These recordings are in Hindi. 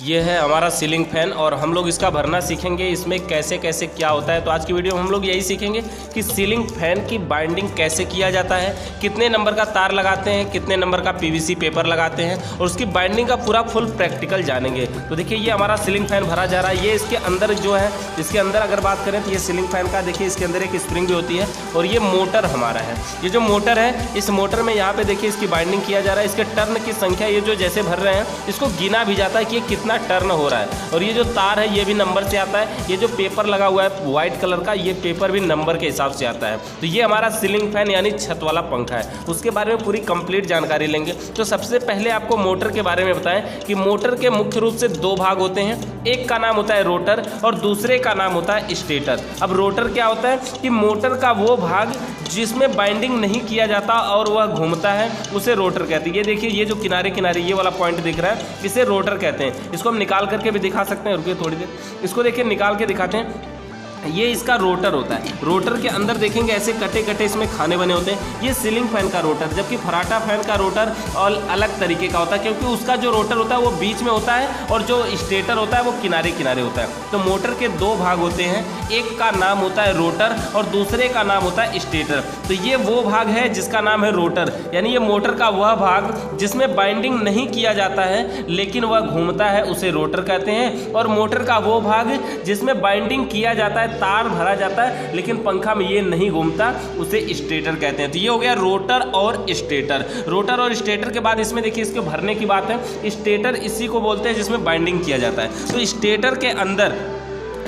ये है हमारा सीलिंग फैन और हम लोग इसका भरना सीखेंगे, इसमें कैसे कैसे क्या होता है। तो आज की वीडियो में हम लोग यही सीखेंगे कि सीलिंग फैन की बाइंडिंग कैसे किया जाता है, कितने नंबर का तार लगाते हैं, कितने नंबर का पीवीसी पेपर लगाते हैं और उसकी बाइंडिंग का पूरा फुल प्रैक्टिकल जानेंगे। तो देखिए ये हमारा सीलिंग फैन भरा जा रहा है। ये इसके अंदर जो है, इसके अंदर अगर बात करें तो ये सीलिंग फैन का देखिए इसके अंदर एक स्प्रिंग भी होती है और ये मोटर हमारा है। ये जो मोटर है, इस मोटर में यहाँ पे देखिए इसकी बाइंडिंग किया जा रहा है। इसके टर्न की संख्या ये जो जैसे भर रहे हैं इसको गिना भी जाता है कि ये कितना टर्न हो रहा है। और ये जो तार है ये भी नंबर से आता है। ये जो पेपर लगा हुआ है व्हाइट कलर का, ये पेपर भी नंबर के हिसाब से आता है। तो ये हमारा सीलिंग फैन यानी छत वाला पंखा है। उसके बारे में पूरी कंप्लीट जानकारी लेंगे। तो सबसे पहले आपको मोटर के बारे में बताएं कि मोटर के मुख्य रूप से दो भाग होते हैं। एक का नाम होता है रोटर और दूसरे का नाम होता है स्टेटर। अब रोटर क्या होता है कि मोटर का वो भाग जिसमें बाइंडिंग नहीं किया जाता और वह घूमता है उसे रोटर कहते हैं। ये देखिए ये जो किनारे किनारे ये वाला पॉइंट दिख रहा है इसे रोटर कहते हैं। इसको हम निकाल करके भी दिखा सकते हैं। रुकिए थोड़ी देर, इसको देखिए निकाल के दिखाते हैं। ये इसका रोटर होता है। रोटर के अंदर देखेंगे ऐसे कटे कटे इसमें खाने बने होते हैं। ये सीलिंग फैन का रोटर, जबकि फराटा फैन का रोटर और अलग तरीके का होता है क्योंकि उसका जो रोटर होता है वो बीच में होता है और जो स्टेटर होता है वो किनारे किनारे होता है। तो मोटर के दो भाग होते हैं, एक का नाम होता है रोटर और दूसरे का नाम होता है स्टेटर। तो ये वो भाग है जिसका नाम है रोटर, यानी ये मोटर का वह भाग जिसमें बाइंडिंग नहीं किया जाता है लेकिन वह घूमता है उसे रोटर कहते हैं। और मोटर का वो भाग जिसमें बाइंडिंग किया जाता है, तार भरा जाता है लेकिन पंखा में ये नहीं घूमता, उसे स्टेटर कहते हैं। तो ये हो गया रोटर और स्टेटर। रोटर और स्टेटर के बाद इसमें देखिए इसके भरने की बात है। स्टेटर इसी को बोलते हैं जिसमें बाइंडिंग किया जाता है। तो स्टेटर के अंदर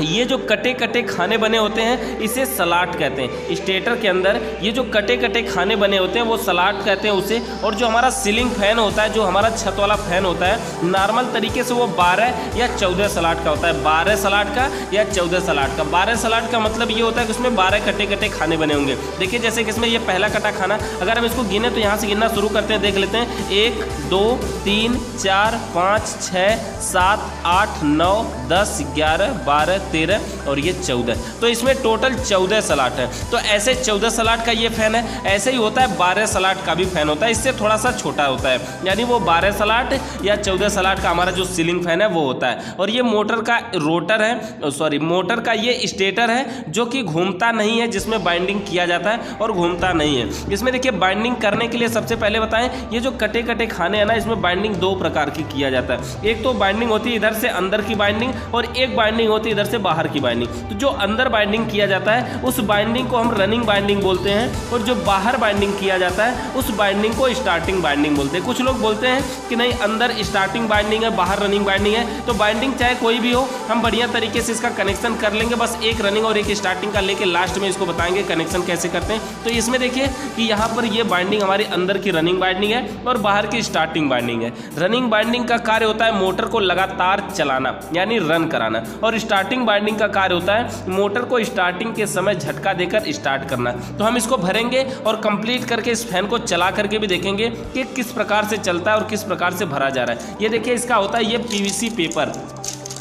ये जो कटे कटे खाने बने होते हैं इसे सलाट कहते हैं। स्टेटर के अंदर ये जो कटे कटे खाने बने होते हैं वो सलाट कहते हैं उसे। और जो हमारा सीलिंग फैन होता है, जो हमारा छत वाला फैन होता है, नॉर्मल तरीके से वो 12 या 14 सलाट का होता है। 12 सलाट का या 14 सलाट का। 12 सलाट का मतलब ये होता है कि उसमें 12 कटे कटे खाने बने होंगे। देखिए जैसे कि इसमें ये पहला कटा खाना, अगर हम इसको गिने तो यहाँ से गिनना शुरू करते हैं, देख लेते हैं। 1 2 3 4 5 6 7 8 9 10 11 12 13 और ये 14। तो इसमें टोटल 14 सलाट है। तो ऐसे 14 सलाट का ये फैन है। ऐसे ही होता है 12 सलाट का भी फैन होता है, इससे थोड़ा सा छोटा होता है। यानी वो 12 सलाट या 14 सलाट का हमारा जो सीलिंग फैन है वो होता है। और ये मोटर का रोटर है, सॉरी मोटर का ये स्टेटर है जो कि घूमता नहीं है, जिसमें बाइंडिंग किया जाता है और घूमता नहीं है। इसमें देखिए बाइंडिंग करने के लिए सबसे पहले बताएं, ये जो कटे कटे खाने हैं ना, इसमें बाइंडिंग दो प्रकार की किया जाता है। एक तो बाइंडिंग होती है इधर से अंदर की बाइंडिंग और एक बाइंडिंग होती है इधर से बाहर की बाइंडिंग। तो जो अंदर बाइंडिंग किया जाता है उस बाइंडिंग को हम रनिंग बाइंडिंग बोलते हैं और जो बाहर बाइंडिंग किया जाता है उस बाइंडिंग को स्टार्टिंग बाइंडिंग बोलते हैं। कुछ लोग बोलते हैं कि नहीं अंदर स्टार्टिंग बाइंडिंग है बाहर रनिंग बाइंडिंग है। तो बाइंडिंग चाहे कोई भी हो, हम बढ़िया तरीके से इसका कनेक्शन कर लेंगे। बस एक रनिंग और एक स्टार्टिंग का लेके लास्ट में इसको बताएंगे कनेक्शन कैसे करते हैं। तो इसमें देखिए कि यहाँ पर ये बाइंडिंग हमारी अंदर की रनिंग बाइंडिंग है और बाहर की स्टार्टिंग बाइंडिंग है। रनिंग बाइंडिंग का कार्य होता है मोटर को लगातार चलाना यानी रन कराना, और स्टार्टिंग बाइंडिंग का कार्य होता है मोटर को स्टार्टिंग के समय झटका देकर स्टार्ट करना। तो हम इसको भरेंगे और कंप्लीट करके इस फैन को चला करके भी देखेंगे कि किस प्रकार से चलता है और किस प्रकार से भरा जा रहा है। ये देखिए इसका होता है ये पीवीसी पेपर।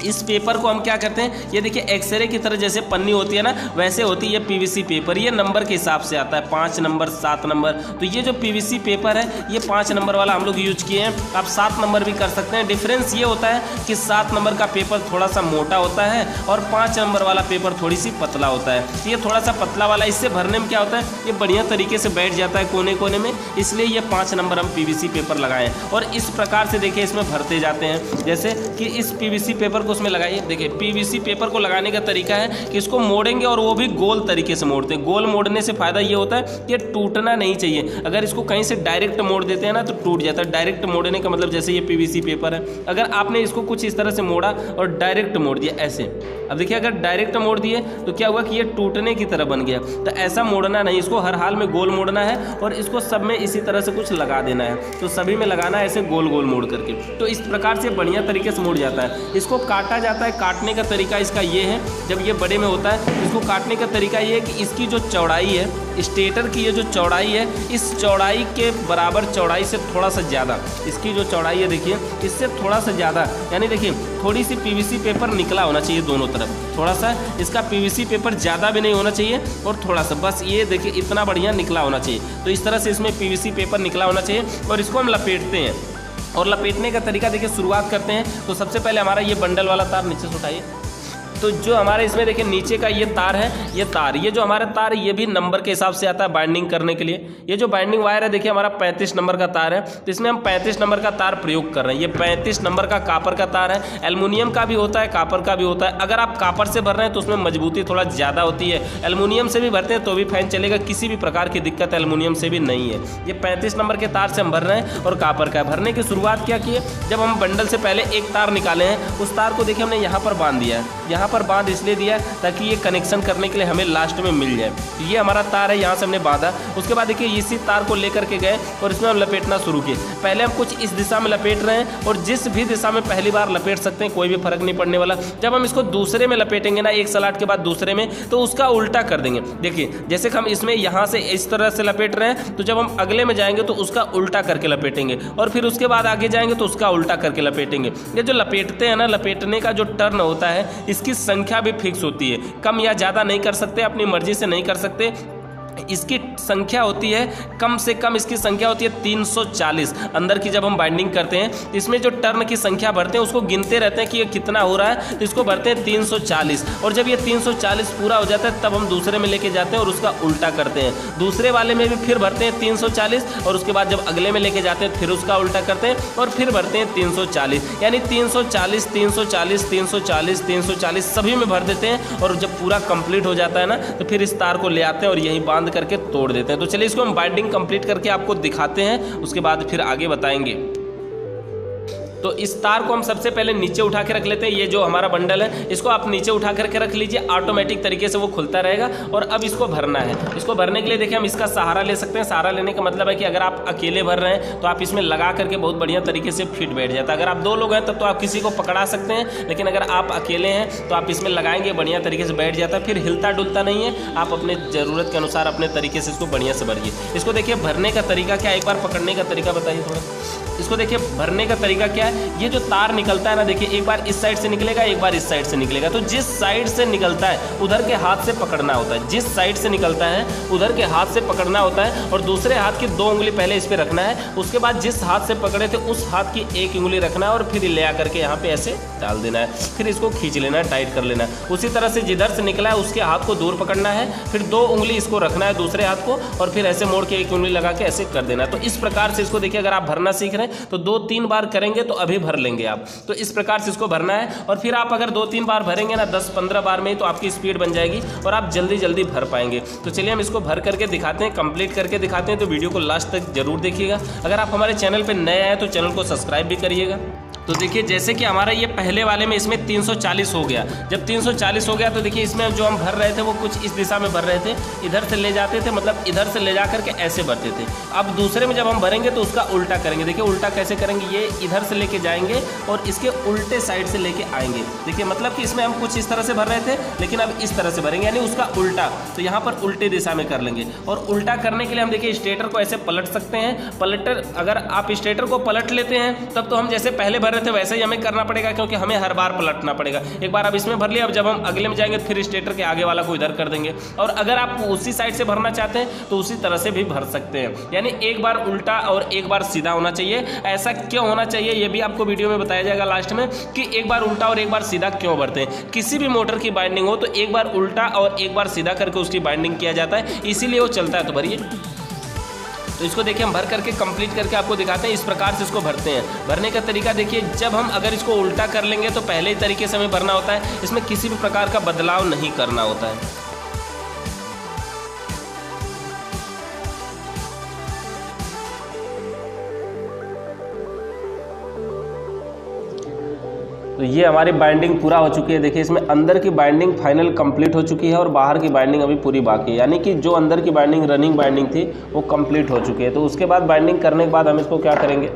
इस पेपर को हम क्या कहते हैं, ये देखिए एक्सरे की तरह जैसे पन्नी होती है ना, वैसे होती है ये पीवीसी पेपर। ये नंबर के हिसाब से आता है, 5 नंबर 7 नंबर। तो ये जो पीवीसी पेपर है ये 5 नंबर वाला हम लोग यूज किए हैं। आप 7 नंबर भी कर सकते हैं। डिफरेंस ये होता है कि 7 नंबर का पेपर थोड़ा सा मोटा होता है और 5 नंबर वाला पेपर थोड़ी सी पतला होता है। तो ये थोड़ा सा पतला वाला, इससे भरने में क्या होता है ये बढ़िया तरीके से बैठ जाता है कोने कोने में, इसलिए ये 5 नंबर हम पीवीसी पेपर लगाएं और इस प्रकार से देखिए इसमें भरते जाते हैं। जैसे कि इस पीवीसी पेपर को उसमें लगाइए। देखिए पीवीसी पेपर को लगाने का तरीका है कि इसको मोड़ेंगे और वो भी गोल तरीके से मोड़ते हैं। गोल मोड़ने से फायदा ये होता है कि ये टूटना नहीं चाहिए। अगर इसको कहीं से डायरेक्ट मोड़ देते हैं ना तो टूट जाता है। डायरेक्ट मोड़ने का मतलब जैसे ये पीवीसी पेपर है, अगर आपने इसको कुछ इस तरह से मोड़ा और डायरेक्ट मोड़ दिया ऐसे, अब देखिए अगर डायरेक्ट मोड़ दिए तो क्या हुआ कि ये टूटने की तरह बन गया। तो ऐसा मोड़ना नहीं, इसको हर हाल में गोल मोड़ना है और इसको सब में इसी तरह से कुछ लगा देना है। तो सभी में लगाना है ऐसे गोल गोल मोड़ करके। तो इस प्रकार से बढ़िया तरीके से मोड़ जाता है। इसको काटा जाता है। काटने का तरीका इसका ये है, जब ये बड़े में होता है इसको काटने का तरीका ये है कि इसकी जो चौड़ाई है, स्टेटर की ये जो चौड़ाई है, इस चौड़ाई के बराबर चौड़ाई से थोड़ा सा ज़्यादा, इसकी जो चौड़ाई है देखिए इससे थोड़ा सा ज़्यादा, यानी देखिए थोड़ी सी पीवीसी पेपर निकला होना चाहिए दोनों तरफ। थोड़ा सा इसका पीवीसी पेपर ज़्यादा भी नहीं होना चाहिए और थोड़ा सा बस ये देखिए इतना बढ़िया निकला होना चाहिए। तो इस तरह से इसमें पीवीसी पेपर निकला होना चाहिए और इसको हम लपेटते हैं। और लपेटने का तरीका देखिए, शुरुआत करते हैं तो सबसे पहले हमारा ये बंडल वाला तार नीचे से उठाइए। तो जो हमारे इसमें देखिए नीचे का ये तार है, ये जो हमारा तार ये भी नंबर के हिसाब से आता है बाइंडिंग करने के लिए। ये जो बाइंडिंग वायर है देखिए हमारा 35 नंबर का तार है, तो इसमें हम 35 नंबर का तार प्रयोग कर रहे हैं। ये 35 नंबर का कापर का तार है। एल्युमिनियम का भी होता है, कापर का भी होता है। अगर आप कापर से भर रहे हैं तो उसमें मजबूती थोड़ा ज़्यादा होती है। एल्युमिनियम से भी भरते हैं तो भी फैन चलेगा, किसी भी प्रकार की दिक्कत एल्युमिनियम से भी नहीं है। ये 35 नंबर के तार से हम भर रहे हैं और कापर का भरने की शुरुआत क्या की है, जब हम बंडल से पहले एक तार निकाले हैं, उस तार को देखिए हमने यहाँ पर बांध दिया है। यहाँ पर बांध इसलिए दिया ताकि ये कनेक्शन करने के लिए हमें लास्ट में मिल जाए। ये हमारा तार है, यहाँ से हमने बांधा। उसके बाद देखिए इसी तार को लेकर के गए और इसमें हम लपेटना शुरू किए। पहले हम कुछ इस दिशा में लपेट रहे हैं और जिस भी दिशा में पहली बार लपेट सकते हैं, कोई भी फर्क नहीं पड़ने वाला। जब हम इसको दूसरे में लपेटेंगे ना, एक सलाट के बाद दूसरे में, तो उसका उल्टा कर देंगे। देखिए जैसे हम इसमें यहाँ से इस तरह से लपेट रहे हैं, तो जब हम अगले में जाएंगे तो उसका उल्टा करके लपेटेंगे और फिर उसके बाद आगे जाएंगे तो उसका उल्टा करके लपेटेंगे। ये जो लपेटते हैं ना, लपेटने का जो टर्न होता है, इसकी संख्या भी फिक्स होती है। कम या ज़्यादा नहीं कर सकते, अपनी मर्जी से नहीं कर सकते। इसकी संख्या होती है, कम से कम इसकी संख्या होती है 340। अंदर की जब हम बाइंडिंग करते हैं, इसमें जो टर्न की संख्या भरते हैं उसको गिनते रहते हैं कि ये कितना हो रहा है, तो इसको भरते हैं 340। और जब ये 340 पूरा हो जाता है तब हम दूसरे में लेके जाते हैं और उसका उल्टा करते हैं। दूसरे वाले में भी फिर भरते हैं 340 और उसके बाद जब अगले में लेके जाते हैं फिर उसका उल्टा करते हैं और फिर भरते हैं 340। यानी 340 340 340 340 सभी में भर देते हैं। और जब पूरा कंप्लीट हो जाता है ना, तो फिर इस तार को ले आते हैं और यही बांध करके तोड़ देते हैं। तो चलिए इसको हम बाइंडिंग कंप्लीट करके आपको दिखाते हैं, उसके बाद फिर आगे बताएंगे। तो इस तार को हम सबसे पहले नीचे उठा के रख लेते हैं। ये जो हमारा बंडल है, इसको आप नीचे उठा करके रख लीजिए, ऑटोमेटिक तरीके से वो खुलता रहेगा। और अब इसको भरना है। इसको भरने के लिए देखिए हम इसका सहारा ले सकते हैं। सहारा लेने का मतलब है कि अगर आप अकेले भर रहे हैं तो आप इसमें लगा करके बहुत बढ़िया तरीके से फिट बैठ जाता है। अगर आप 2 लोग हैं तब तो आप किसी को पकड़ा सकते हैं, लेकिन अगर आप अकेले हैं तो आप इसमें लगाएंगे, बढ़िया तरीके से बैठ जाता है, फिर हिलता डुलता नहीं है। आप अपने ज़रूरत के अनुसार अपने तरीके से इसको बढ़िया से भरिए। इसको देखिए भरने का तरीका क्या है, एक बार पकड़ने का तरीका बताइए थोड़ा। इसको देखिए भरने का तरीका क्या है, ये जो तार निकलता है ना, देखिए एक बार इस साइड से निकलेगा, एक बार इस साइड से निकलेगा। तो जिस साइड से निकलता है उधर के हाथ से पकड़ना होता है। जिस साइड से निकलता है उधर के हाथ से पकड़ना होता है और दूसरे हाथ की 2 उंगली पहले इस पे रखना है। उसके बाद जिस हाथ से पकड़े थे उस हाथ की 1 उंगली रखना है और फिर ले आकर के यहाँ पे ऐसे डाल देना है। फिर इसको खींच लेना है, टाइट कर लेना है। उसी तरह से जिधर से निकला है उसके हाथ को दूर पकड़ना है, फिर 2 उंगली इसको रखना है दूसरे हाथ को और फिर ऐसे मोड़ के 1 उंगली लगा के ऐसे कर देना है। तो इस प्रकार से इसको देखिए, अगर आप भरना सीख रहे हैं तो 2-3 बार करेंगे तो अभी भर लेंगे आप। तो इस प्रकार से इसको भरना है और फिर आप अगर 2-3 बार भरेंगे ना, 10-15 बार में ही, तो आपकी स्पीड बन जाएगी और आप जल्दी जल्दी भर पाएंगे। तो चलिए हम इसको भर करके दिखाते हैं, कंप्लीट करके दिखाते हैं। तो वीडियो को लास्ट तक जरूर देखिएगा। अगर आप हमारे चैनल पर नए आए तो चैनल को सब्सक्राइब भी करिएगा। तो देखिए जैसे कि हमारा ये पहले वाले में इसमें 340 हो गया। जब 340 हो गया तो देखिए इसमें जो हम भर रहे थे वो कुछ इस दिशा में भर रहे थे, इधर से ले जाते थे, मतलब इधर से ले जा करके ऐसे भरते थे। अब दूसरे में जब हम भरेंगे तो उसका उल्टा करेंगे। देखिए उल्टा कैसे करेंगे, ये इधर से लेके जाएंगे और इसके उल्टे साइड से लेके आएंगे। देखिए मतलब कि इसमें हम कुछ इस तरह से भर रहे थे, लेकिन अब इस तरह से भरेंगे, यानी उसका उल्टा। तो यहाँ पर उल्टे दिशा में कर लेंगे। और उल्टा करने के लिए हम देखिए स्टेटर को ऐसे पलट सकते हैं। पलटर, अगर आप स्टेटर को पलट लेते हैं तब तो हम जैसे पहले भर रहे थे वैसे ही हमें करना पड़ेगा, क्योंकि हमें हर बार पलटना पड़ेगा। एक बार अब इसमें भर लिया, अब जब हम अगले में जाएंगे फिर स्टेटर के आगे वाला को इधर कर देंगे। और अगर आप उसी साइड से भरना चाहते हैं तो उसी तरह से भी भर सकते हैं। यानी एक बार उल्टा और एक बार सीधा होना चाहिए। ऐसा क्यों होना चाहिए ये भी आपको वीडियो में बताया जाएगा लास्ट में, कि एक बार उल्टा और एक बार सीधा क्यों भरते हैं। किसी भी मोटर की बाइंडिंग हो तो एक बार उल्टा और एक बार सीधा करके उसकी बाइंडिंग किया जाता है, इसीलिए वो चलता है। तो भरिए। तो इसको देखिए हम भर करके कंप्लीट करके आपको दिखाते हैं। इस प्रकार से इसको भरते हैं। भरने का तरीका देखिए, जब हम अगर इसको उल्टा कर लेंगे तो पहले ही तरीके से हमें भरना होता है। इसमें किसी भी प्रकार का बदलाव नहीं करना होता है। तो ये हमारी बाइंडिंग पूरा हो चुकी है। देखिए इसमें अंदर की बाइंडिंग फाइनल कंप्लीट हो चुकी है और बाहर की बाइंडिंग अभी पूरी बाकी है। यानी कि जो अंदर की बाइंडिंग रनिंग बाइंडिंग थी वो कंप्लीट हो चुकी है। तो उसके बाद बाइंडिंग करने के बाद हम इसको क्या करेंगे,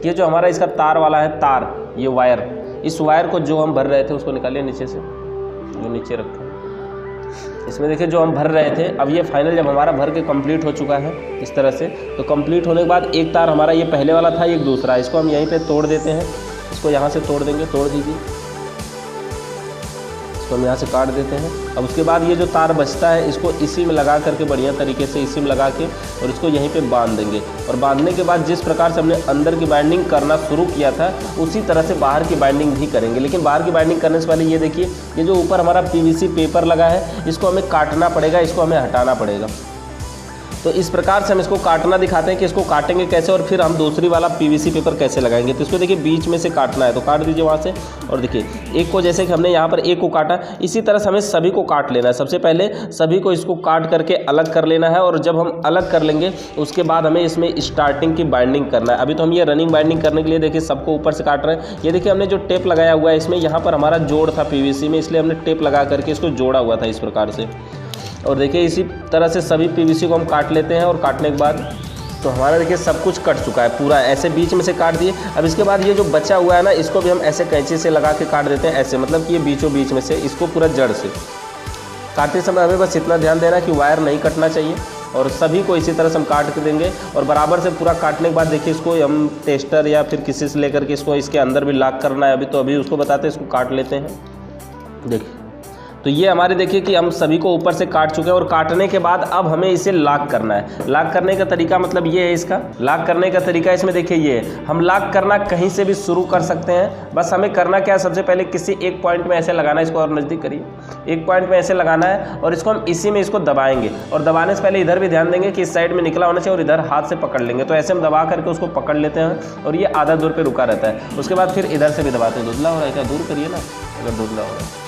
ये जो हमारा इसका तार वाला है, तार, ये वायर, इस वायर को जो हम भर रहे थे उसको निकालिए नीचे से, जो नीचे रखा इसमें देखिए जो हम भर रहे थे। अब ये फाइनल जब हमारा भर के कंप्लीट हो चुका है इस तरह से, तो कंप्लीट होने के बाद एक तार हमारा ये पहले वाला था, एक दूसरा, इसको हम यहीं पे तोड़ देते हैं। इसको यहाँ से तोड़ देंगे, तोड़ दीजिए, इसको हम यहाँ से काट देते हैं। अब उसके बाद ये जो तार बचता है इसको इसी में लगा करके बढ़िया तरीके से इसी में लगा के और इसको यहीं पे बांध देंगे। और बांधने के बाद जिस प्रकार से हमने अंदर की बाइंडिंग करना शुरू किया था उसी तरह से बाहर की बाइंडिंग भी करेंगे। लेकिन बाहर की बाइंडिंग करने से पहले ये देखिए, ये जो ऊपर हमारा PVC पेपर लगा है इसको हमें काटना पड़ेगा, इसको हमें हटाना पड़ेगा। तो इस प्रकार से हम इसको काटना दिखाते हैं कि इसको काटेंगे कैसे और फिर हम दूसरी वाला PVC पेपर कैसे लगाएंगे। तो इसको देखिए बीच में से काटना है, तो काट दीजिए वहाँ से। और देखिए एक को जैसे कि हमने यहाँ पर एक को काटा, इसी तरह से हमें सभी को काट लेना है। सबसे पहले सभी को इसको काट करके अलग कर लेना है और जब हम अलग कर लेंगे उसके बाद हमें इसमें स्टार्टिंग की बाइंडिंग करना है। अभी तो हम ये रनिंग बाइंडिंग करने के लिए देखिए सबको ऊपर से काट रहे हैं। ये देखिए हमने जो टेप लगाया हुआ है इसमें यहाँ पर हमारा जोड़ था PVC में, इसलिए हमने टेप लगा करके इसको जोड़ा हुआ था इस प्रकार से। और देखिए इसी तरह से सभी PVC को हम काट लेते हैं और काटने के बाद तो हमारा देखिए सब कुछ कट चुका है पूरा, ऐसे बीच में से काट दिए। अब इसके बाद ये जो बचा हुआ है ना इसको भी हम ऐसे कैंची से लगा के काट देते हैं ऐसे, मतलब कि ये बीचों बीच में से इसको पूरा जड़ से काटते समय हमें बस इतना ध्यान देना कि वायर नहीं कटना चाहिए। और सभी को इसी तरह से हम काट के देंगे और बराबर से पूरा काटने के बाद देखिए इसको हम टेस्टर या फिर किसी से लेकर के इसको इसके अंदर भी लॉक करना है। अभी उसको बताते हैं, इसको काट लेते हैं। देखिए तो ये हमारे देखिए कि हम सभी को ऊपर से काट चुके हैं और काटने के बाद अब हमें इसे लॉक करना है। लॉक करने का तरीका मतलब ये है, इसका लॉक करने का तरीका इसमें देखिए ये है। हम लॉक करना कहीं से भी शुरू कर सकते हैं, बस हमें करना क्या है, सबसे पहले किसी एक पॉइंट में ऐसे लगाना है, इसको और नज़दीक करिए, एक पॉइंट में ऐसे लगाना है और इसको हम इसी में इसको दबाएंगे। और दबाने से पहले इधर भी ध्यान देंगे कि इस साइड में निकला होना चाहिए और इधर हाथ से पकड़ लेंगे। तो ऐसे हम दबा करके उसको पकड़ लेते हैं और ये आधा दूर पर रुका रहता है। उसके बाद फिर इधर से भी दबाते हैं। धुंधला हो रहा है क्या, दूर करिए ना अगर धुंधला हो रहा है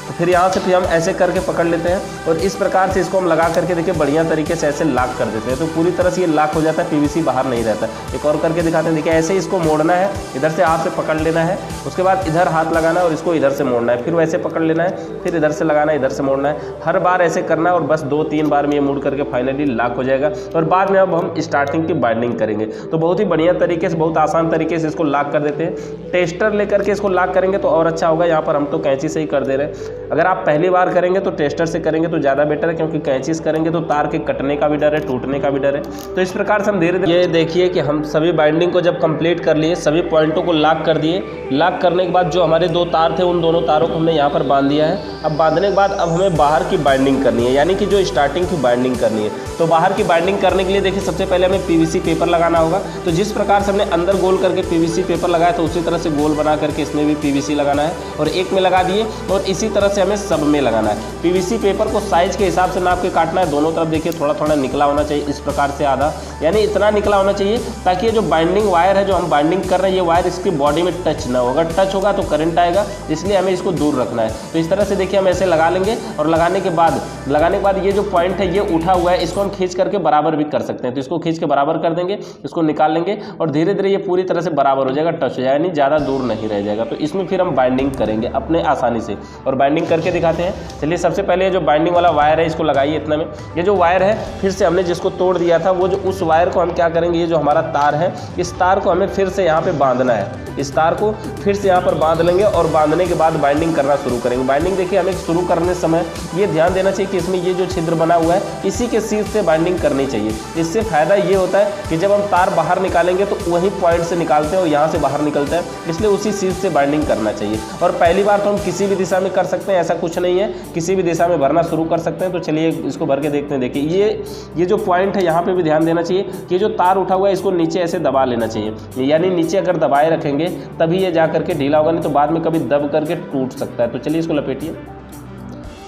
तो फिर यहाँ से फिर हम ऐसे करके पकड़ लेते हैं और इस प्रकार से इसको हम लगा करके देखिए बढ़िया तरीके से ऐसे लॉक कर देते हैं। तो पूरी तरह से ये लॉक हो जाता है, PVC बाहर नहीं रहता। एक और करके दिखाते हैं, देखिए ऐसे ही इसको मोड़ना है, इधर से हाथ से पकड़ लेना है, उसके बाद इधर हाथ लगाना है और इसको इधर से मोड़ना है, फिर वैसे पकड़ लेना है, फिर इधर से लगाना है, इधर से मोड़ना है। हर बार ऐसे करना है और बस 2-3 बार में ये मोड़ करके फाइनली लॉक हो जाएगा। और बाद में अब हम स्टार्टिंग की बाइंडिंग करेंगे। तो बहुत ही बढ़िया तरीके से, बहुत आसान तरीके से इसको लॉक कर देते हैं। टेस्टर लेकर के इसको लॉक करेंगे तो और अच्छा होगा। यहाँ पर हम तो कैंची से ही कर दे रहे हैं। अगर आप पहली बार करेंगे तो टेस्टर से करेंगे तो ज़्यादा बेटर है, क्योंकि कैंची से करेंगे तो तार के कटने का भी डर है, टूटने का भी डर है। तो इस प्रकार से हम धीरे धीरे ये देखिए कि हम सभी बाइंडिंग को जब कंप्लीट कर लिए, सभी पॉइंटों को लॉक कर दिए। लॉक करने के बाद जो हमारे 2 तार थे उन दोनों तारों को हमने यहाँ पर बांध दिया है। अब बांधने के बाद अब हमें बाहर की बाइंडिंग करनी है, यानी कि जो स्टार्टिंग की बाइंडिंग करनी है। तो बाहर की बाइंडिंग करने के लिए देखिए सबसे पहले हमें PVC पेपर लगाना होगा। तो जिस प्रकार से हमने अंदर गोल करके PVC पेपर लगाया तो उसी तरह से गोल बना करके इसमें भी PVC लगाना है और एक में लगा दिए और इसी तरह से हमें सब में लगाना है। PVC पेपर को साइज के हिसाब से नाप के काटना है। दोनों तरफ देखिए थोड़ा थोड़ा निकला होना चाहिए, इस प्रकार से आधा, यानी इतना निकला होना चाहिए ताकि ये जो बाइंडिंग वायर है जो हम बाइंडिंग कर रहे हैं ये वायर इसकी बॉडी में टच ना हो। अगर टच होगा तो करंट आएगा, इसलिए हमें इसको दूर रखना है। तो इस तरह से देखिए हम ऐसे लगा लेंगे और लगाने के बाद ये जो पॉइंट है ये उठा हुआ है, इसको हम खींच करके बराबर भी कर सकते हैं। तो इसको खींच के बराबर कर देंगे, इसको निकाल लेंगे और धीरे धीरे ये पूरी तरह से बराबर हो जाएगा, टच हो जाएगा, यानी ज़्यादा दूर नहीं रह जाएगा। तो इसमें फिर हम बाइंडिंग करेंगे अपने आसानी से और बाइंडिंग करके दिखाते हैं। चलिए सबसे पहले जो बाइंडिंग वाला वायर है इसको लगाइए इतना में। ये जो वायर है फिर से हमने जिसको तोड़ दिया था वो जो उस वायर को हम क्या करेंगे, ये जो हमारा तार है इस तार को हमें फिर से यहाँ पे बांधना है। इस तार को फिर से यहाँ पर बांध लेंगे और बांधने के बाद बाइंडिंग करना शुरू करेंगे। बाइंडिंग देखिए हमें शुरू करने समय ये ध्यान देना चाहिए कि इसमें ये जो छिद्र बना हुआ है इसी के शीर्ष से बाइंडिंग करनी चाहिए। इससे फायदा ये होता है कि जब हम तार बाहर निकालेंगे तो वही पॉइंट से निकालते हैं और यहाँ से बाहर निकलता है, इसलिए उसी शीर्ष से बाइंडिंग करना चाहिए। और पहली बार तो हम किसी भी दिशा में कर सकते हैं, ऐसा कुछ नहीं है, किसी भी दिशा में भरना शुरू कर सकते हैं। तो चलिए इसको भर के देखते हैं। देखिए ये जो पॉइंट है यहाँ पे भी ध्यान देना चाहिए कि जो तार उठा हुआ है इसको नीचे ऐसे दबा लेना चाहिए, यानी नीचे अगर दबाए रखेंगे तभी ये जा करके ढीला होगा, नहीं तो बाद में कभी दब करके टूट सकता है। तो चलिए इसको लपेटिए।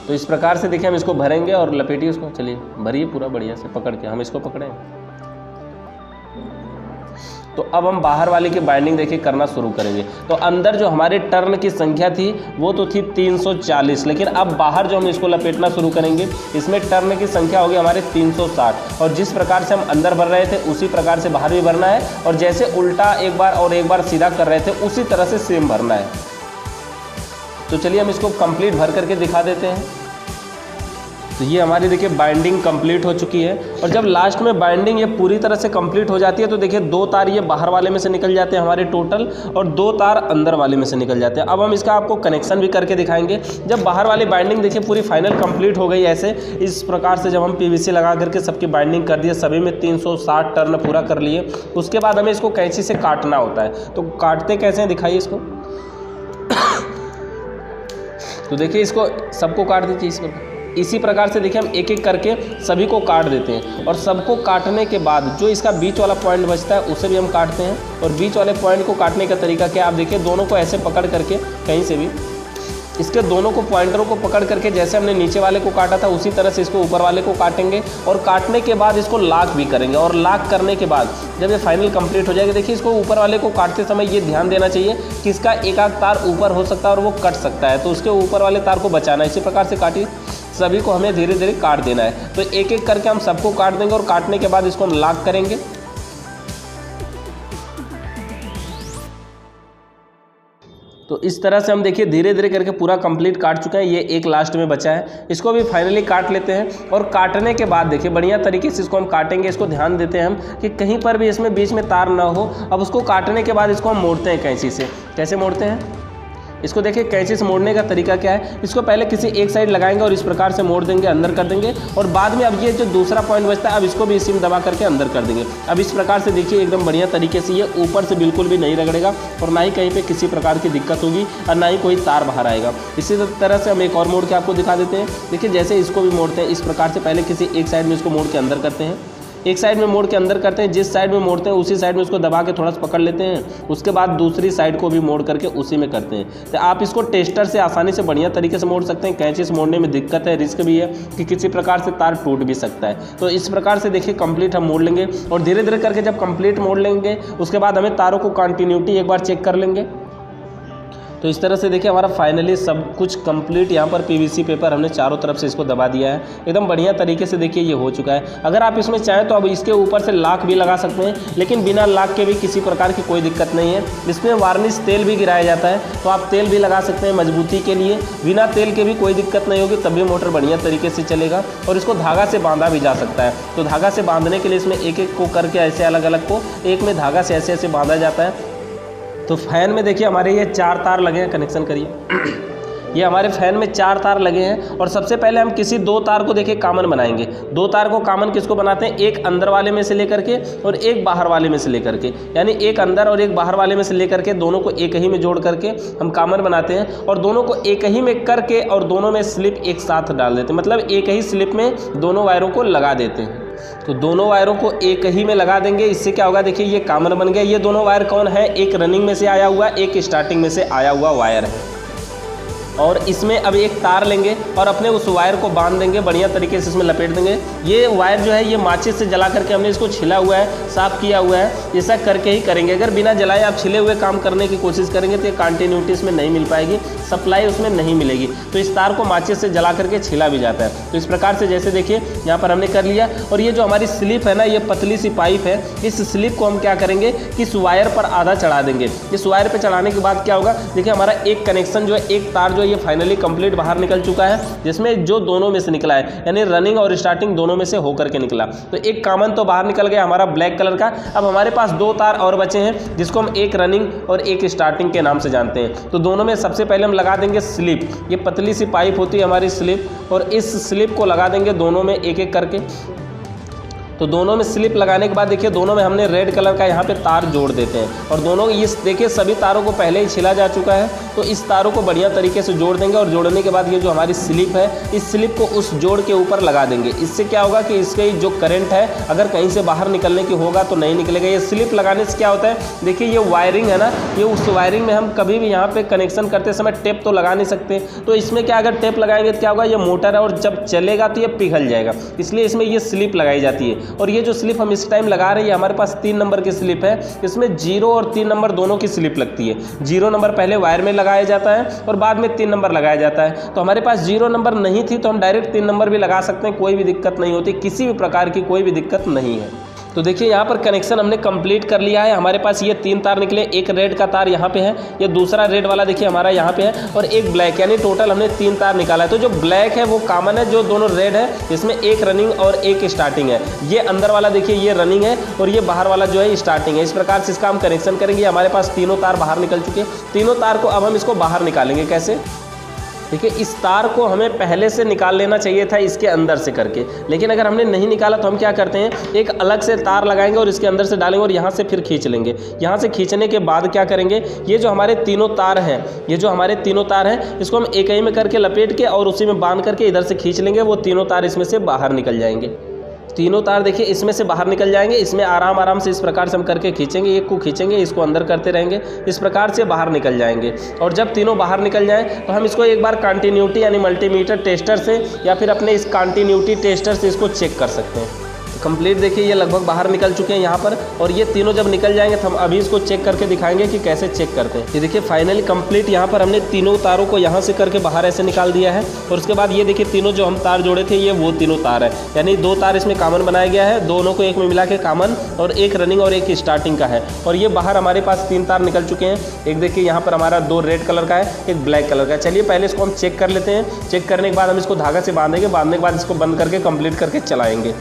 तो इस प्रकार से देखिए हम इसको भरेंगे और लपेटिए उसको। चलिए भरिए पूरा बढ़िया से पकड़ के, हम इसको पकड़ें। तो अब हम बाहर वाले की बाइंडिंग देखिए करना शुरू करेंगे। तो अंदर जो हमारे टर्न की संख्या थी वो तो थी 340, लेकिन अब बाहर जो हम इसको लपेटना शुरू करेंगे इसमें टर्न की संख्या होगी हमारे 360। और जिस प्रकार से हम अंदर भर रहे थे उसी प्रकार से बाहर भी भरना है और जैसे उल्टा एक बार और एक बार सीधा कर रहे थे उसी तरह से सेम भरना है। तो चलिए हम इसको कंप्लीट भर करके दिखा देते हैं। तो ये हमारी देखिए बाइंडिंग कंप्लीट हो चुकी है और जब लास्ट में बाइंडिंग ये पूरी तरह से कंप्लीट हो जाती है तो देखिए 2 तार ये बाहर वाले में से निकल जाते हैं हमारे टोटल और 2 तार अंदर वाले में से निकल जाते हैं। अब हम इसका आपको कनेक्शन भी करके दिखाएंगे। जब बाहर वाली बाइंडिंग देखिए पूरी फाइनल कंप्लीट हो गई ऐसे इस प्रकार से, जब हम PVC लगा करके सबकी बाइंडिंग कर दिए, सभी में 360 टर्न पूरा कर लिए, उसके बाद हमें इसको कैंची से काटना होता है। तो काटते कैसे हैं दिखाइए इसको। तो देखिए इसको सबको काट दीजिए इसी प्रकार से देखिए हम एक एक करके सभी को काट देते हैं। और सबको काटने के बाद जो इसका बीच वाला पॉइंट बचता है उसे भी हम काटते हैं। और बीच वाले पॉइंट को काटने का तरीका क्या है, आप देखिए दोनों को ऐसे पकड़ करके कहीं से भी इसके दोनों को पॉइंटरों को पकड़ करके जैसे हमने नीचे वाले को काटा था उसी तरह से इसको ऊपर वाले को काटेंगे। और काटने के बाद इसको लॉक भी करेंगे। और लॉक करने के बाद जब ये फाइनल कंप्लीट हो जाएगा, देखिए इसको ऊपर वाले को काटते समय ये ध्यान देना चाहिए कि इसका एक आध तार ऊपर हो सकता है और वो कट सकता है, तो उसके ऊपर वाले तार को बचाना है। इसी प्रकार से काटिए, सभी को हमें धीरे धीरे काट देना है। तो एक एक करके हम सबको काट देंगे और काटने के बाद इसको हम लॉक करेंगे। तो इस तरह से हम देखिए धीरे धीरे करके पूरा कंप्लीट काट चुके हैं। ये एक लास्ट में बचा है, इसको भी फाइनली काट लेते हैं। और काटने के बाद देखिए बढ़िया तरीके से इसको हम काटेंगे। इसको ध्यान देते हैं हम कि कहीं पर भी इसमें बीच में तार ना हो। अब उसको काटने के बाद इसको हम मोड़ते हैं कैंची से। कैसे मोड़ते हैं इसको देखिए, कैंची से मोड़ने का तरीका क्या है, इसको पहले किसी एक साइड लगाएंगे और इस प्रकार से मोड़ देंगे, अंदर कर देंगे। और बाद में अब ये जो दूसरा पॉइंट बचता है अब इसको भी इसी में दबा करके अंदर कर देंगे। अब इस प्रकार से देखिए एकदम बढ़िया तरीके से ये ऊपर से बिल्कुल भी नहीं रगड़ेगा और ना ही कहीं पे किसी प्रकार की दिक्कत होगी और ना ही कोई तार बाहर आएगा। इसी तरह से हम एक और मोड़ के आपको दिखा देते हैं। देखिए जैसे इसको भी मोड़ते हैं इस प्रकार से, पहले किसी एक साइड में इसको मोड़ के अंदर करते हैं, एक साइड में मोड़ के अंदर करते हैं, जिस साइड में मोड़ते हैं उसी साइड में उसको दबा के थोड़ा सा पकड़ लेते हैं। उसके बाद दूसरी साइड को भी मोड़ करके उसी में करते हैं। तो आप इसको टेस्टर से आसानी से बढ़िया तरीके से मोड़ सकते हैं। कैंची से मोड़ने में दिक्कत है, रिस्क भी है कि किसी प्रकार से तार टूट भी सकता है। तो इस प्रकार से देखिए कंप्लीट हम मोड़ लेंगे और धीरे धीरे करके जब कंप्लीट मोड़ लेंगे उसके बाद हमें तारों को कंटिन्यूटी एक बार चेक कर लेंगे। तो इस तरह से देखिए हमारा फाइनली सब कुछ कंप्लीट यहाँ पर पीवीसी पेपर हमने चारों तरफ से इसको दबा दिया है। एकदम बढ़िया तरीके से देखिए ये हो चुका है। अगर आप इसमें चाहें तो अब इसके ऊपर से लॉक भी लगा सकते हैं, लेकिन बिना लॉक के भी किसी प्रकार की कोई दिक्कत नहीं है। इसमें वार्निश तेल भी गिराया जाता है, तो आप तेल भी लगा सकते हैं मजबूती के लिए। बिना तेल के भी कोई दिक्कत नहीं होगी, तब भी मोटर बढ़िया तरीके से चलेगा। और इसको धागा से बांधा भी जा सकता है। तो धागा से बांधने के लिए इसमें एक एक को करके ऐसे अलग अलग को एक में धागा से ऐसे ऐसे बांधा जाता है। तो फैन में देखिए हमारे ये 4 तार लगे हैं, कनेक्शन करिए। ये हमारे फैन में 4 तार लगे हैं। और सबसे पहले हम किसी 2 तार को देखिए कॉमन बनाएंगे। 2 तार को कॉमन किसको बनाते हैं, एक अंदर वाले में से लेकर के और एक बाहर वाले में से लेकर के, यानी एक अंदर और एक बाहर वाले में से लेकर के दोनों को एक ही में जोड़ करके हम कॉमन बनाते हैं। और दोनों को एक ही में करके और दोनों में स्लिप एक साथ डाल देते हैं, मतलब एक ही स्लिप में दोनों वायरों को लगा देते हैं। तो दोनों वायरों को एक ही में लगा देंगे। इससे क्या होगा, देखिए ये कॉमन बन गया। ये दोनों वायर कौन है, एक रनिंग में से आया हुआ, एक स्टार्टिंग में से आया हुआ वायर है। और इसमें अब एक तार लेंगे और अपने उस वायर को बांध देंगे, बढ़िया तरीके से इसमें लपेट देंगे। ये वायर जो है ये माचिस से जला करके हमने इसको छिला हुआ है, साफ़ किया हुआ है। ऐसा करके ही करेंगे। अगर बिना जलाए आप छिले हुए काम करने की कोशिश करेंगे तो ये कंटिन्यूटी इसमें नहीं मिल पाएगी, सप्लाई उसमें नहीं मिलेगी। तो इस तार को माचिस से जला करके छिला भी जाता है। तो इस प्रकार से जैसे देखिए यहाँ पर हमने कर लिया। और ये जो हमारी स्लिप है ना, ये पतली सी पाइप है, इस स्लिप को हम क्या करेंगे कि इस वायर पर आधा चढ़ा देंगे। इस वायर पर चढ़ाने के बाद क्या होगा, देखिए हमारा एक कनेक्शन जो है, एक तार जो है ये फाइनली कंप्लीट बाहर निकल चुका है, जिसमें जो दोनों में से निकला है, यानी रनिंग और स्टार्टिंग दोनों में से होकर के निकला। तो एक कॉमन तो बाहर निकल गया हमारा ब्लैक कलर का। अब हमारे पास 2 तार और बचे हैं, जिसको हम एक रनिंग और एक स्टार्टिंग के नाम से जानते हैं। तो दोनों में सबसे पहले हम लगा देंगे स्लिप। ये पतली सी पाइप होती है हमारी स्लिप, और इस स्लिप को लगा देंगे दोनों में एक एक करके। तो दोनों में स्लिप लगाने के बाद देखिए दोनों में हमने रेड कलर का यहाँ पे तार जोड़ देते हैं। और दोनों इस देखिए सभी तारों को पहले ही छिला जा चुका है। तो इस तारों को बढ़िया तरीके से जोड़ देंगे। और जोड़ने के बाद ये जो हमारी स्लिप है, इस स्लिप को उस जोड़ के ऊपर लगा देंगे। इससे क्या होगा कि इसके जो करंट है अगर कहीं से बाहर निकलने की होगा तो नहीं निकलेगा। ये स्लिप लगाने से क्या होता है, देखिए ये वायरिंग है ना, ये उस वायरिंग में हम कभी भी यहाँ पे कनेक्शन करते समय टेप तो लगा नहीं सकते। तो इसमें क्या, अगर टेप लगाएंगे तो क्या होगा, ये मोटर है और जब चलेगा तो ये पिघल जाएगा, इसलिए इसमें ये स्लिप लगाई जाती है। और ये जो स्लिप हम इस टाइम लगा रहे हैं, हमारे पास 3 नंबर की स्लिप है। इसमें 0 और 3 नंबर दोनों की स्लिप लगती है। 0 नंबर पहले वायर में लगाया जाता है और बाद में 3 नंबर लगाया जाता है। तो हमारे पास 0 नंबर नहीं थी तो हम डायरेक्ट 3 नंबर भी लगा सकते हैं, कोई भी दिक्कत नहीं होती, किसी भी प्रकार की कोई भी दिक्कत नहीं है। तो देखिए यहाँ पर कनेक्शन हमने कंप्लीट कर लिया है। हमारे पास ये 3 तार निकले, एक रेड का तार यहाँ पे है, ये दूसरा रेड वाला देखिए हमारा यहाँ पे है, और एक ब्लैक, यानी टोटल हमने 3 तार निकाला है। तो जो ब्लैक है वो कॉमन है, जो दोनों रेड है इसमें एक रनिंग और एक स्टार्टिंग है। ये अंदर वाला देखिए ये रनिंग है और ये बाहर वाला जो है स्टार्टिंग है। इस प्रकार से इसका हम कनेक्शन करेंगे। हमारे पास तीनों तार बाहर निकल चुके हैं। तीनों तार को अब हम इसको बाहर निकालेंगे। कैसे, देखिए इस तार को हमें पहले से निकाल लेना चाहिए था इसके अंदर से करके, लेकिन अगर हमने नहीं निकाला तो हम क्या करते हैं, एक अलग से तार लगाएंगे और इसके अंदर से डालेंगे और यहाँ से फिर खींच लेंगे। यहाँ से खींचने के बाद क्या करेंगे, ये जो हमारे तीनों तार हैं, ये जो हमारे तीनों तार हैं, इसको हम एक ही में करके लपेट के और उसी में बांध करके इधर से खींच लेंगे। वो तीनों तार इसमें से बाहर निकल जाएंगे। तीनों तार देखिए इसमें से बाहर निकल जाएंगे। इसमें आराम आराम से इस प्रकार से हम करके खींचेंगे, एक को खींचेंगे, इसको अंदर करते रहेंगे, इस प्रकार से बाहर निकल जाएंगे। और जब तीनों बाहर निकल जाएं तो हम इसको एक बार कंटिन्यूटी यानी मल्टीमीटर टेस्टर से या फिर अपने इस कंटिन्यूटी टेस्टर से इसको चेक कर सकते हैं। कंप्लीट देखिए ये लगभग बाहर निकल चुके हैं यहाँ पर, और ये तीनों जब निकल जाएंगे तो हम अभी इसको चेक करके दिखाएंगे कि कैसे चेक करते हैं। ये देखिए फाइनली कंप्लीट यहाँ पर हमने तीनों तारों को यहाँ से करके बाहर ऐसे निकाल दिया है। और उसके बाद ये देखिए तीनों जो हम तार जोड़े थे ये वो तीनों तार है, यानी 2 तार इसमें कॉमन बनाया गया है, दोनों को एक में मिला के कॉमन, और एक रनिंग और एक स्टार्टिंग का है। और ये बाहर हमारे पास 3 तार निकल चुके हैं। एक देखिए यहाँ पर हमारा 2 रेड कलर का है, एक ब्लैक कलर का है। चलिए पहले इसको हम चेक कर लेते हैं। चेक करने के बाद हम इसको धागा से बांधेंगे, बांधने के बाद इसको बंद करके कंप्लीट करके चलाएंगे।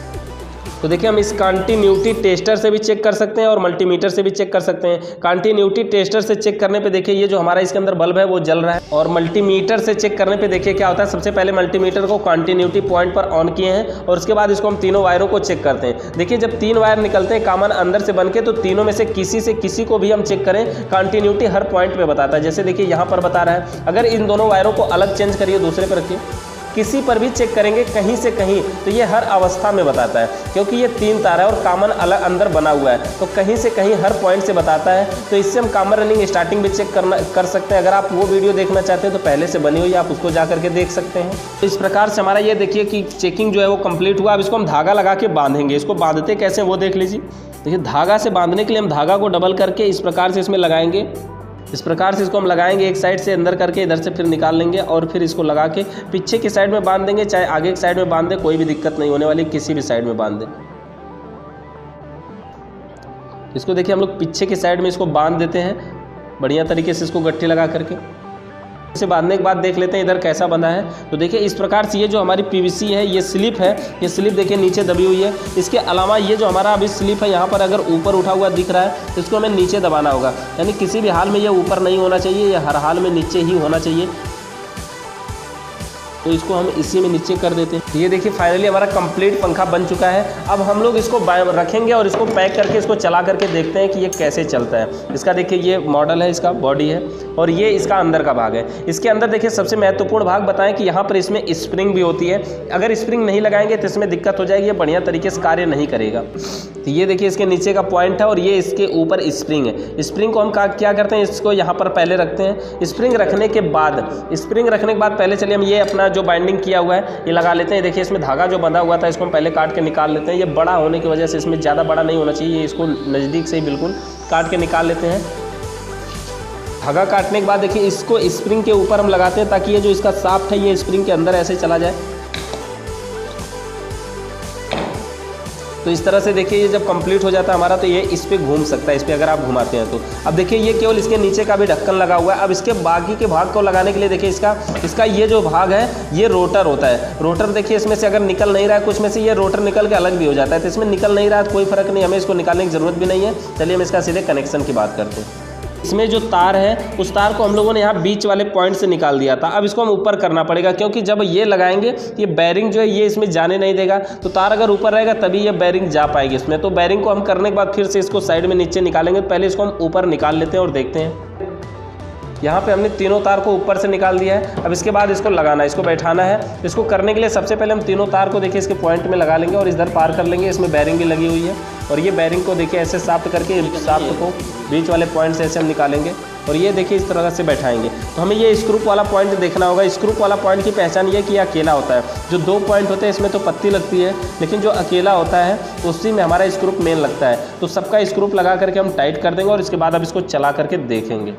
तो देखिए हम इस कंटिन्यूटी टेस्टर से भी चेक कर सकते हैं और मल्टीमीटर से भी चेक कर सकते हैं। कंटिन्यूटी टेस्टर से चेक करने पे देखिए ये जो हमारा इसके अंदर बल्ब है वो जल रहा है, और मल्टीमीटर से चेक करने पे देखिए क्या होता है। सबसे पहले मल्टीमीटर को कंटिन्यूटी पॉइंट पर ऑन किए हैं और उसके बाद इसको हम तीनों वायरों को चेक करते हैं। देखिए जब 3 वायर निकलते हैं कॉमन अंदर से बन के, तो तीनों में से किसी को भी हम चेक करें, कंटिन्यूटी हर पॉइंट पे बताता है। जैसे देखिए यहाँ पर बता रहा है, अगर इन दोनों वायरों को अलग चेंज करिए, दूसरे पर रखिए, किसी पर भी चेक करेंगे कहीं से कहीं, तो ये हर अवस्था में बताता है। क्योंकि ये 3 तार है और कॉमन अलग अंदर बना हुआ है, तो कहीं से कहीं हर पॉइंट से बताता है। तो इससे हम कॉमन रनिंग स्टार्टिंग भी चेक कर सकते हैं। अगर आप वो वीडियो देखना चाहते हैं तो पहले से बनी हुई आप उसको जा करके देख सकते हैं। तो इस प्रकार से हमारा ये देखिए कि चेकिंग जो है वो कंप्लीट हुआ। अब इसको हम धागा लगा के बांधेंगे। इसको बांधते कैसे वो देख लीजिए। देखिए धागा से बांधने के लिए हम धागा को डबल करके इस प्रकार से इसमें लगाएंगे। इस प्रकार से इसको हम लगाएंगे, एक साइड से अंदर करके इधर से फिर निकाल लेंगे और फिर इसको लगा के पीछे की साइड में बांध देंगे। चाहे आगे की साइड में बांध दें, कोई भी दिक्कत नहीं होने वाली, किसी भी साइड में बांध दें। इसको देखिए हम लोग पीछे की साइड में इसको बांध देते हैं बढ़िया तरीके से, इसको गट्ठी लगा करके। इसे बांधने के बाद देख लेते हैं इधर कैसा बंधा है। तो देखिए इस प्रकार से ये जो हमारी पीवीसी है, ये स्लिप है, ये स्लिप देखिए नीचे दबी हुई है। इसके अलावा ये जो हमारा अभी स्लिप है यहाँ पर अगर ऊपर उठा हुआ दिख रहा है तो इसको हमें नीचे दबाना होगा, यानी किसी भी हाल में ये ऊपर नहीं होना चाहिए, ये हर हाल में नीचे ही होना चाहिए। तो इसको हम इसी में नीचे कर देते हैं। ये देखिए फाइनली हमारा कंप्लीट पंखा बन चुका है। अब हम लोग इसको रखेंगे और इसको पैक करके इसको चला करके देखते हैं कि ये कैसे चलता है। इसका देखिए ये मॉडल है, इसका बॉडी है और ये इसका अंदर का भाग है। इसके अंदर देखिए सबसे महत्वपूर्ण भाग बताएं कि यहाँ पर इसमें स्प्रिंग भी होती है। अगर स्प्रिंग नहीं लगाएंगे तो इसमें दिक्कत हो जाएगी, ये बढ़िया तरीके से कार्य नहीं करेगा। तो ये देखिए इसके नीचे का पॉइंट है और ये इसके ऊपर स्प्रिंग है। स्प्रिंग को हम क्या करते हैं, इसको यहाँ पर पहले रखते हैं। स्प्रिंग रखने के बाद पहले चलिए हम ये अपना जो बाइंडिंग किया हुआ है ये लगा लेते हैं। देखिए इसमें धागा जो बंधा हुआ था इसको हम पहले काट के निकाल लेते हैं। ये बड़ा होने की वजह से इसमें ज़्यादा बड़ा नहीं होना चाहिए, इसको नज़दीक से ही बिल्कुल काट के निकाल लेते हैं। धागा काटने के बाद देखिए इसको स्प्रिंग के ऊपर हम लगाते हैं ताकि ये जो इसका शाफ्ट है ये स्प्रिंग के अंदर ऐसे चला जाए। तो इस तरह से देखिए ये जब कंप्लीट हो जाता है हमारा तो ये इस पे घूम सकता है, इस पे अगर आप घुमाते हैं तो। अब देखिए ये केवल इसके नीचे का भी ढक्कन लगा हुआ है। अब इसके बाकी के भाग को लगाने के लिए देखिए इसका ये जो भाग है ये रोटर होता है। रोटर देखिए इसमें से अगर निकल नहीं रहा है, कुछ में से ये रोटर निकल के अलग भी हो जाता है, तो इसमें निकल नहीं रहा है कोई फ़र्क नहीं, हमें इसको निकालने की ज़रूरत भी नहीं है। चलिए हम इसका सीधे कनेक्शन की बात करते हैं। इसमें जो तार है उस तार को हम लोगों ने यहाँ बीच वाले पॉइंट से निकाल दिया था। अब इसको हम ऊपर करना पड़ेगा क्योंकि जब ये लगाएंगे ये बैरिंग जो है ये इसमें जाने नहीं देगा। तो तार अगर ऊपर रहेगा तभी ये बैरिंग जा पाएगी इसमें। तो बैरिंग को हम करने के बाद फिर से इसको साइड में नीचे निकालेंगे। पहले इसको हम ऊपर निकाल लेते हैं और देखते हैं। यहाँ पे हमने तीनों तार को ऊपर से निकाल दिया है। अब इसके बाद इसको लगाना है, इसको बैठाना है। इसको करने के लिए सबसे पहले हम तीनों तार को देखिए इसके पॉइंट में लगा लेंगे और इधर पार कर लेंगे। इसमें बैरिंग भी लगी हुई है और ये बैरिंग को देखिए ऐसे साफ्ट करके साफ्ट को बीच वाले पॉइंट से ऐसे हम निकालेंगे और ये देखिए इस तरह से बैठाएंगे। तो हमें ये स्क्रू वाला पॉइंट देखना होगा। स्क्रू वाला पॉइंट की पहचान ये कि ये अकेला होता है। जो 2 पॉइंट होते हैं इसमें तो पत्ती लगती है, लेकिन जो अकेला होता है उसी में हमारा स्क्रू मेन लगता है। तो सबका स्क्रू लगा करके हम टाइट कर देंगे और इसके बाद अब इसको चला करके देखेंगे।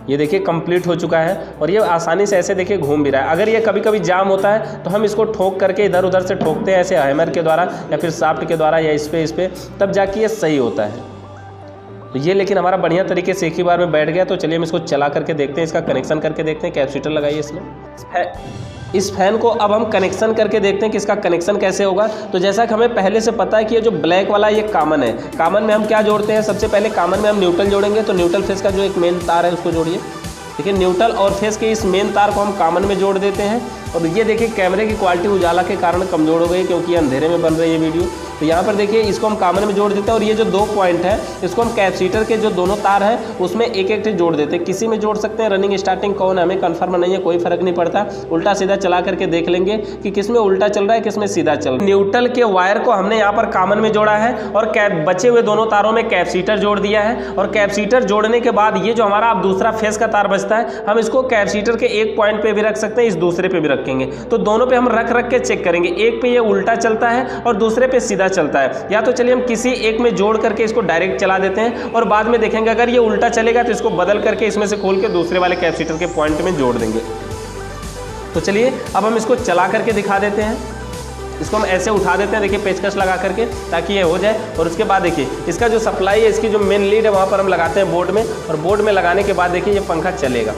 ये देखिए कंप्लीट हो चुका है और ये आसानी से ऐसे देखिए घूम भी रहा है। अगर ये कभी कभी जाम होता है तो हम इसको ठोक करके इधर उधर से ठोकते हैं ऐसे हैमर के द्वारा या फिर शाफ्ट के द्वारा या इस पे तब जाके ये सही होता है। तो ये लेकिन हमारा बढ़िया तरीके से एक ही बार में बैठ गया। तो चलिए हम इसको चला करके देखते हैं, इसका कनेक्शन करके देखते हैं। कैपेसिटर लगाइए इसमें। इस फैन को अब हम कनेक्शन करके देखते हैं कि इसका कनेक्शन कैसे होगा। तो जैसा कि हमें पहले से पता है कि ये जो ब्लैक वाला ये कॉमन है। कॉमन में हम क्या जोड़ते हैं, सबसे पहले कॉमन में हम न्यूट्रल जोड़ेंगे। तो न्यूट्रल फेस का जो एक मेन तार है उसको जोड़िए। देखिए न्यूट्रल और फेस के इस मेन तार को हम कॉमन में जोड़ देते हैं। और ये देखिए कैमरे की क्वालिटी उजाला के कारण कमज़ोर हो गई क्योंकि ये अंधेरे में बन रही है वीडियो। तो यहाँ पर देखिए इसको हम कॉमन में जोड़ देते हैं और ये जो 2 पॉइंट है इसको हम कैपेसिटर के जो दोनों तार हैं उसमें एक एक जोड़ देते हैं। किसी में जोड़ सकते हैं, रनिंग स्टार्टिंग कौन है हमें कन्फर्म नहीं है, कोई फर्क नहीं पड़ता। उल्टा सीधा चला करके देख लेंगे कि किस में उल्टा चल रहा है किस में सीधा चल रहा है। न्यूट्रल के वायर को हमने यहाँ पर कॉमन में जोड़ा है और बचे हुए दोनों तारों में कैपेसिटर जोड़ दिया है। और कैपेसिटर जोड़ने के बाद ये जो हमारा अब दूसरा फेस का तार बचता है हम इसको कैपेसिटर के एक पॉइंट पे भी रख सकते हैं, इस दूसरे पे भी रखेंगे। तो दोनों पे हम रख रख के चेक करेंगे, एक पे ये उल्टा चलता है और दूसरे पे सीधा चलता है। या तो चलिए हम किसी एक में जोड़ करके इसको डायरेक्ट चला देते हैं और बाद में देखेंगे अगर ये उल्टा चलेगा तो इसको बदल करके इसमें से खोल के दूसरे वाले कैपेसिटर के पॉइंट में जोड़ देंगे। तो चलिए अब हम इसको चला करके दिखा देते हैं। इसको हम ऐसे उठा देते हैं, देखिए पेचकस लगा करके ताकि ये हो जाए। और उसके बाद देखिए इसका जो सप्लाई है, इसकी जो मेन लीड है वहाँ पर हम लगाते हैं बोर्ड में, और बोर्ड में लगाने के बाद देखिए ये पंखा चलेगा।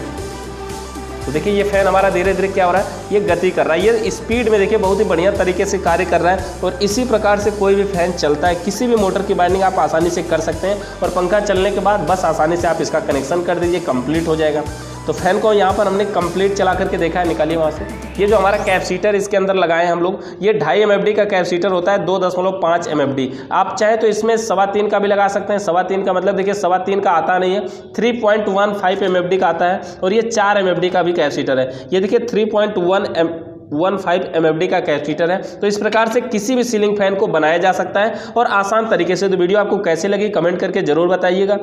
तो देखिए ये फैन हमारा धीरे धीरे क्या हो रहा है, ये गति कर रहा है, ये स्पीड में देखिए बहुत ही बढ़िया तरीके से कार्य कर रहा है। और इसी प्रकार से कोई भी फैन चलता है, किसी भी मोटर की वायरिंग आप आसानी से कर सकते हैं। और पंखा चलने के बाद बस आसानी से आप इसका कनेक्शन कर दीजिए, कंप्लीट हो जाएगा। तो फैन को यहाँ पर हमने कंप्लीट चला करके देखा है, निकालिए वहाँ से। ये जो हमारा कैपेसिटर इसके अंदर लगाए हैं हम लोग, ये 2.5 MFD का कैपेसिटर होता है, 2.5 MFD। आप चाहे तो इसमें 3.25 का भी लगा सकते हैं। 3.25 का मतलब देखिए 3.25 का आता नहीं है, 3.15 MFD का आता है। और ये 4 MFD का भी कैपेसिटर है, ये देखिए 3.15 MFD का कैपेसिटर है। तो इस प्रकार से किसी भी सीलिंग फैन को बनाया जा सकता है और आसान तरीके से। तो वीडियो आपको कैसे लगी कमेंट करके ज़रूर बताइएगा।